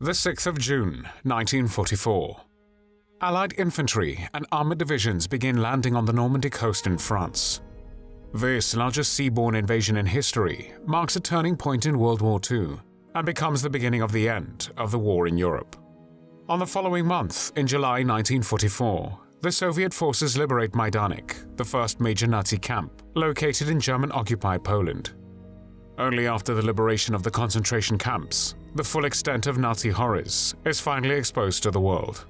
The 6th of June, 1944. Allied infantry and armored divisions begin landing on the Normandy coast in France. This largest seaborne invasion in history marks a turning point in World War II and becomes the beginning of the end of the war in Europe. On the following month, in July 1944, the Soviet forces liberate Majdanek, the first major Nazi camp located in German-occupied Poland. Only after the liberation of the concentration camps, the full extent of Nazi horrors is finally exposed to the world.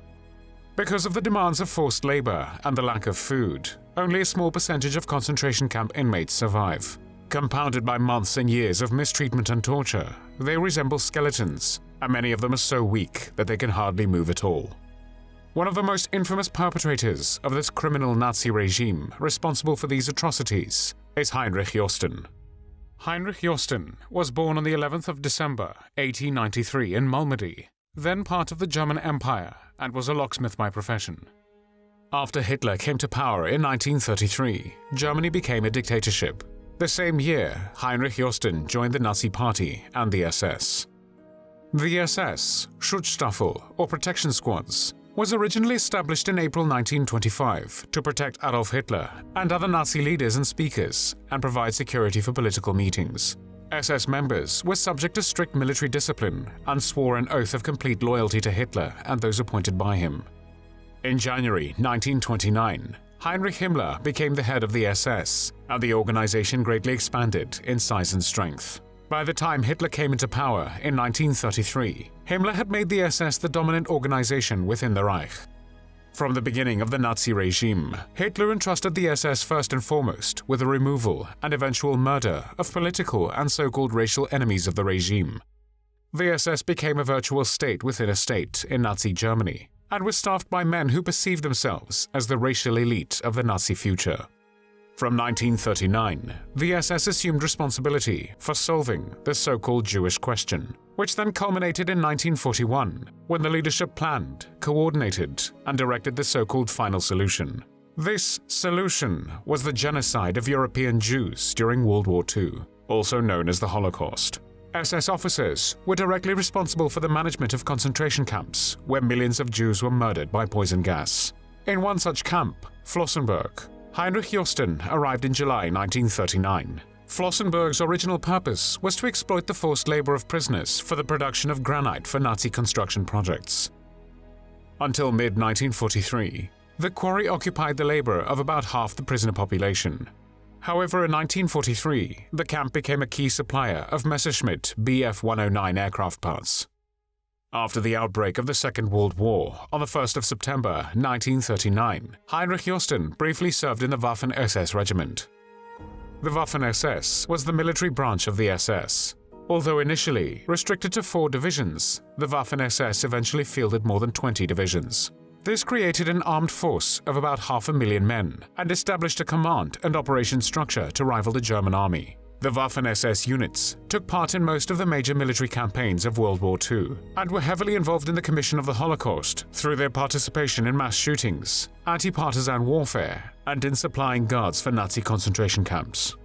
Because of the demands of forced labor and the lack of food, only a small percentage of concentration camp inmates survive. Compounded by months and years of mistreatment and torture, they resemble skeletons, and many of them are so weak that they can hardly move at all. One of the most infamous perpetrators of this criminal Nazi regime responsible for these atrocities is Heinrich Josten. Heinrich Josten was born on the 11th of December, 1893 in Normandy, then part of the German Empire, and was a locksmith by profession. After Hitler came to power in 1933, Germany became a dictatorship. The same year, Heinrich Josten joined the Nazi Party and the SS. The SS, Schutzstaffel, or protection squads, was originally established in April 1925 to protect Adolf Hitler and other Nazi leaders and speakers and provide security for political meetings. SS members were subject to strict military discipline and swore an oath of complete loyalty to Hitler and those appointed by him. In January 1929, Heinrich Himmler became the head of the SS, and the organization greatly expanded in size and strength. By the time Hitler came into power in 1933, Himmler had made the SS the dominant organization within the Reich. From the beginning of the Nazi regime, Hitler entrusted the SS first and foremost with the removal and eventual murder of political and so-called racial enemies of the regime. The SS became a virtual state within a state in Nazi Germany, and was staffed by men who perceived themselves as the racial elite of the Nazi future. From 1939, the SS assumed responsibility for solving the so-called Jewish question, which then culminated in 1941, when the leadership planned, coordinated, and directed the so-called final solution. This solution was the genocide of European Jews during World War II, also known as the Holocaust. SS officers were directly responsible for the management of concentration camps, where millions of Jews were murdered by poison gas. In one such camp, Flossenbürg, Heinrich Josten arrived in July 1939. Flossenbürg's original purpose was to exploit the forced labor of prisoners for the production of granite for Nazi construction projects. Until mid-1943, the quarry occupied the labor of about half the prisoner population. However, in 1943, the camp became a key supplier of Messerschmitt Bf-109 aircraft parts. After the outbreak of the Second World War, on the 1st of September 1939, Heinrich Josten briefly served in the Waffen-SS regiment. The Waffen-SS was the military branch of the SS. Although initially restricted to 4 divisions, the Waffen-SS eventually fielded more than 20 divisions. This created an armed force of about 500,000 men and established a command and operations structure to rival the German army. The Waffen-SS units took part in most of the major military campaigns of World War II and were heavily involved in the commission of the Holocaust through their participation in mass shootings, anti-partisan warfare, and in supplying guards for Nazi concentration camps.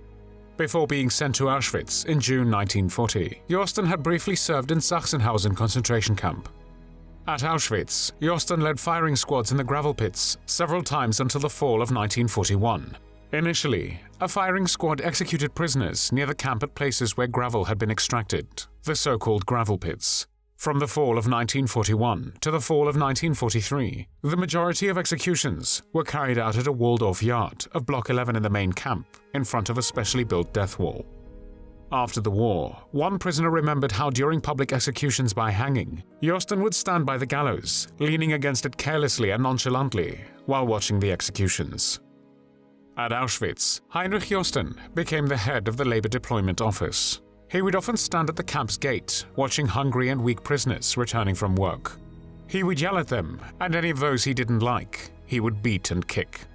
Before being sent to Auschwitz in June 1940, Josten had briefly served in Sachsenhausen concentration camp. At Auschwitz, Josten led firing squads in the gravel pits several times until the fall of 1941. Initially, a firing squad executed prisoners near the camp at places where gravel had been extracted, the so-called gravel pits. From the fall of 1941 to the fall of 1943, the majority of executions were carried out at a walled-off yard of Block 11 in the main camp, in front of a specially built death wall. After the war, one prisoner remembered how during public executions by hanging, Josten would stand by the gallows, leaning against it carelessly and nonchalantly while watching the executions. At Auschwitz, Heinrich Josten became the head of the labor deployment office. He would often stand at the camp's gate, watching hungry and weak prisoners returning from work. He would yell at them, and any of those he didn't like, he would beat and kick.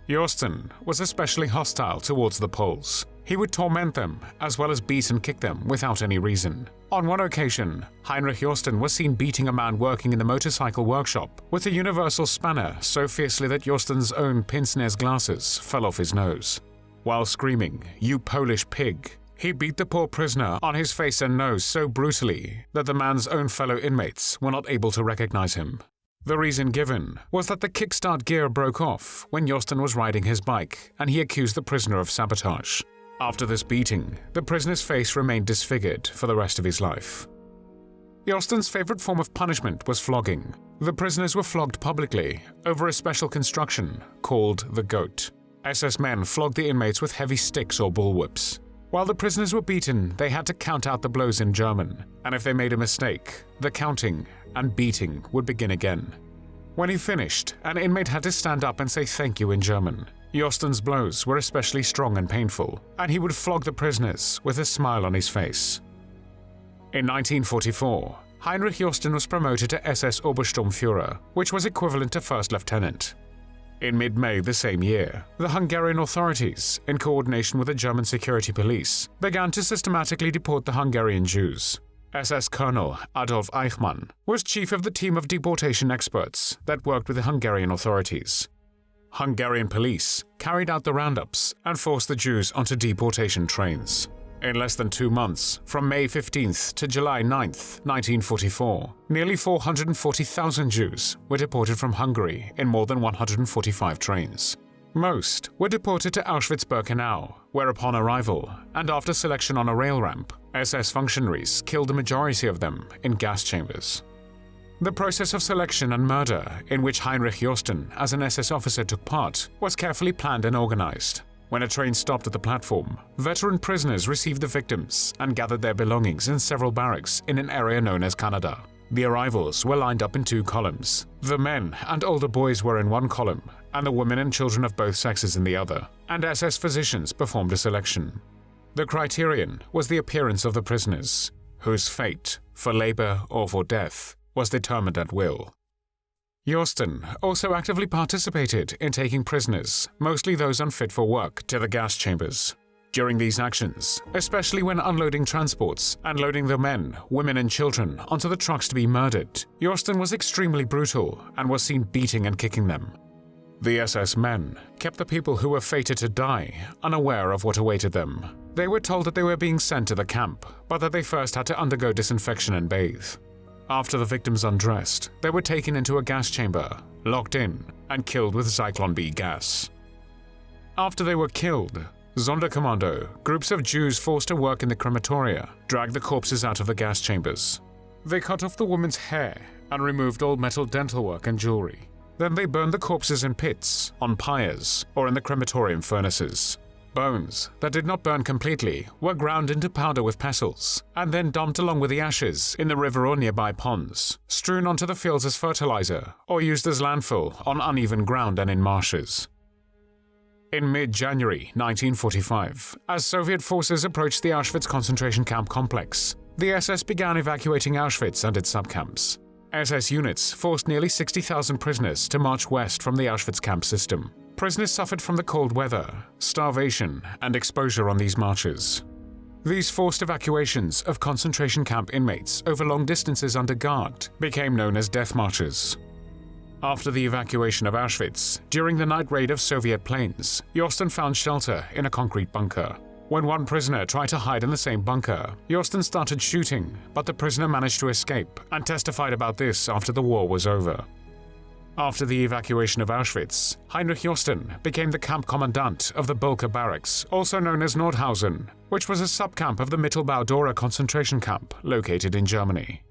Josten was especially hostile towards the Poles. He would torment them, as well as beat and kick them without any reason. On one occasion, Heinrich Josten was seen beating a man working in the motorcycle workshop with a universal spanner so fiercely that Josten's own pince-nez glasses fell off his nose. While screaming, "You Polish pig," He beat the poor prisoner on his face and nose so brutally that the man's own fellow inmates were not able to recognize him. The reason given was that the kickstart gear broke off when Josten was riding his bike, and he accused the prisoner of sabotage. After this beating, the prisoner's face remained disfigured for the rest of his life. Josten's favorite form of punishment was flogging. The prisoners were flogged publicly over a special construction called the goat. SS men flogged the inmates with heavy sticks or bullwhips. While the prisoners were beaten, they had to count out the blows in German, and if they made a mistake, the counting and beating would begin again. When he finished, an inmate had to stand up and say thank you in German. Josten's blows were especially strong and painful, and he would flog the prisoners with a smile on his face. In 1944, Heinrich Josten was promoted to SS Obersturmführer, which was equivalent to first lieutenant. In mid-May the same year, the Hungarian authorities, in coordination with the German security police, began to systematically deport the Hungarian Jews. SS Colonel Adolf Eichmann was chief of the team of deportation experts that worked with the Hungarian authorities. Hungarian police carried out the roundups and forced the Jews onto deportation trains. In less than 2 months, from May 15th to July 9th, 1944, nearly 440,000 Jews were deported from Hungary in more than 145 trains. Most were deported to Auschwitz-Birkenau, where upon arrival, and after selection on a rail ramp, SS functionaries killed the majority of them in gas chambers. The process of selection and murder, in which Heinrich Josten as an SS officer took part, was carefully planned and organized. When a train stopped at the platform, veteran prisoners received the victims and gathered their belongings in several barracks in an area known as Kanada. The arrivals were lined up in 2 columns. The men and older boys were in one column, and the women and children of both sexes in the other, and SS physicians performed a selection. The criterion was the appearance of the prisoners, whose fate, for labor or for death, was determined at will. Josten also actively participated in taking prisoners, mostly those unfit for work, to the gas chambers. During these actions, especially when unloading transports and loading the men, women and children onto the trucks to be murdered, Josten was extremely brutal and was seen beating and kicking them. The SS men kept the people who were fated to die unaware of what awaited them. They were told that they were being sent to the camp, but that they first had to undergo disinfection and bathe. After the victims undressed, they were taken into a gas chamber, locked in, and killed with Zyklon B gas. After they were killed, Sonderkommando, groups of Jews forced to work in the crematoria, dragged the corpses out of the gas chambers. They cut off the woman's hair and removed all metal dental work and jewelry. Then they burned the corpses in pits, on pyres, or in the crematorium furnaces. Bones that did not burn completely were ground into powder with pestles, and then dumped along with the ashes in the river or nearby ponds, strewn onto the fields as fertilizer, or used as landfill on uneven ground and in marshes. In mid-January 1945, as Soviet forces approached the Auschwitz concentration camp complex, the SS began evacuating Auschwitz and its subcamps. SS units forced nearly 60,000 prisoners to march west from the Auschwitz camp system. Prisoners suffered from the cold weather, starvation, and exposure on these marches. These forced evacuations of concentration camp inmates over long distances under guard became known as death marches. After the evacuation of Auschwitz, during the night raid of Soviet planes, Josten found shelter in a concrete bunker. When one prisoner tried to hide in the same bunker, Josten started shooting, but the prisoner managed to escape and testified about this after the war was over. After the evacuation of Auschwitz, Heinrich Josten became the camp commandant of the Bulka barracks, also known as Nordhausen, which was a subcamp of the Mittelbau-Dora concentration camp located in Germany.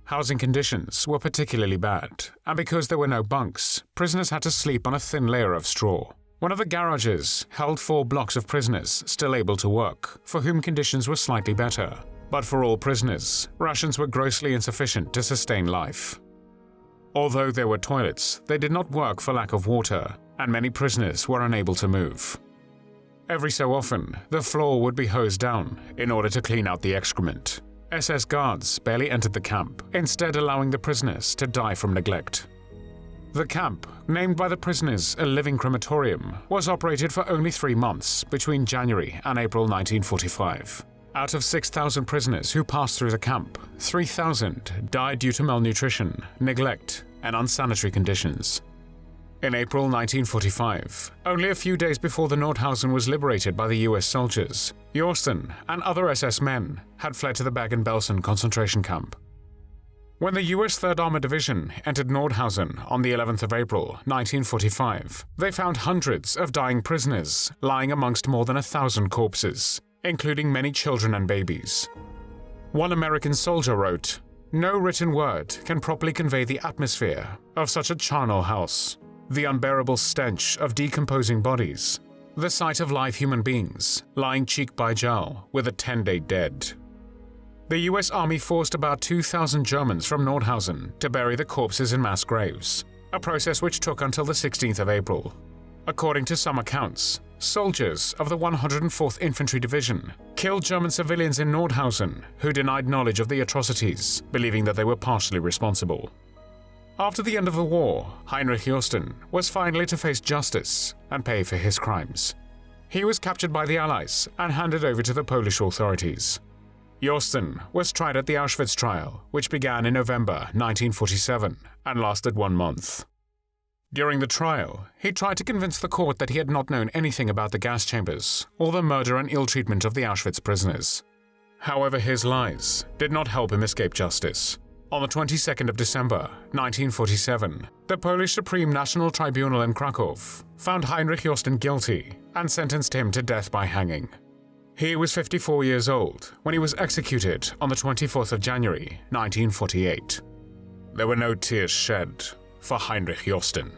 Housing conditions were particularly bad, and because there were no bunks, prisoners had to sleep on a thin layer of straw. One of the garages held 4 blocks of prisoners still able to work, for whom conditions were slightly better. But for all prisoners, rations were grossly insufficient to sustain life. Although there were toilets, they did not work for lack of water, and many prisoners were unable to move. Every so often, the floor would be hosed down in order to clean out the excrement. SS guards barely entered the camp, instead allowing the prisoners to die from neglect. The camp, named by the prisoners a living crematorium, was operated for only 3 months between January and April 1945. Out of 6,000 prisoners who passed through the camp, 3,000 died due to malnutrition, neglect, and unsanitary conditions. In April 1945, only a few days before the Nordhausen was liberated by the US soldiers, Josten and other SS men had fled to the Bergen-Belsen concentration camp. When the US 3rd Armored Division entered Nordhausen on the 11th of April 1945, they found hundreds of dying prisoners lying amongst more than 1,000 corpses, including many children and babies. One American soldier wrote, "No written word can properly convey the atmosphere of such a charnel house, the unbearable stench of decomposing bodies, the sight of live human beings lying cheek by jowl with the 10-day dead." The US Army forced about 2,000 Germans from Nordhausen to bury the corpses in mass graves, a process which took until the 16th of April. According to some accounts, soldiers of the 104th Infantry Division killed German civilians in Nordhausen who denied knowledge of the atrocities, believing that they were partially responsible. After the end of the war, Heinrich Josten was finally to face justice and pay for his crimes. He was captured by the Allies and handed over to the Polish authorities. Josten was tried at the Auschwitz trial, which began in November 1947 and lasted 1 month. During the trial, he tried to convince the court that he had not known anything about the gas chambers or the murder and ill treatment of the Auschwitz prisoners. However, his lies did not help him escape justice. On the 22nd of December 1947, the Polish Supreme National Tribunal in Krakow found Heinrich Josten guilty and sentenced him to death by hanging. He was 54 years old when he was executed on the 24th of January 1948. There were no tears shed for Heinrich Josten.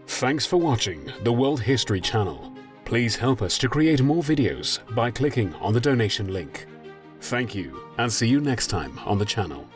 Thanks for watching the World History Channel. Please help us to create more videos by clicking on the donation link. Thank you, and see you next time on the channel.